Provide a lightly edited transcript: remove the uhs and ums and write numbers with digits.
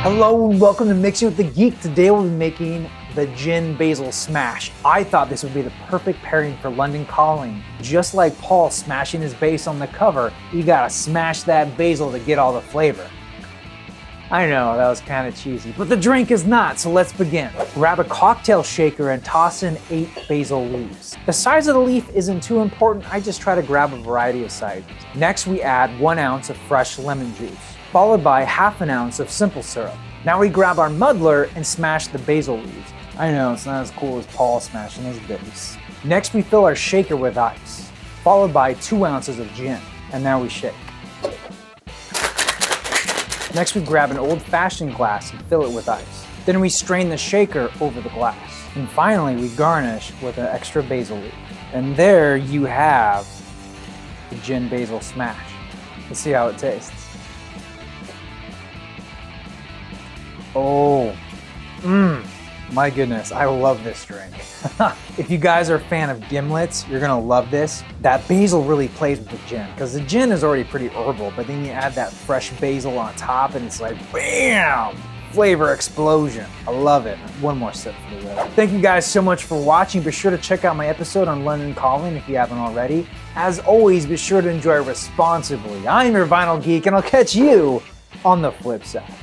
Hello and welcome to Mixing with the Geek. Today we'll be making the Gin Basil Smash. I thought this would be the perfect pairing for London Calling. Just like Paul smashing his bass on the cover, you gotta smash that basil to get all the flavor. I know, that was kind of cheesy, but the drink is not, so let's begin. Grab a cocktail shaker and toss in 8 basil leaves. The size of the leaf isn't too important, I just try to grab a variety of sizes. Next we add 1 ounce of fresh lemon juice, followed by ½ an ounce of simple syrup. Now we grab our muddler and smash the basil leaves. I know, it's not as cool as Paul smashing his bass. Next we fill our shaker with ice, followed by 2 ounces of gin, and now we shake. Next we grab an old-fashioned glass and fill it with ice. Then we strain the shaker over the glass. And finally we garnish with an extra basil leaf. And there you have the Gin Basil Smash. Let's see how it tastes. Oh, my goodness, I love this drink. If you guys are a fan of gimlets, you're gonna love this. That basil really plays with the gin, because the gin is already pretty herbal, but then you add that fresh basil on top and it's like, bam! Flavor explosion. I love it. One more sip for the road. Thank you guys so much for watching. Be sure to check out my episode on London Calling if you haven't already. As always, be sure to enjoy responsibly. I'm your vinyl geek, and I'll catch you on the flip side.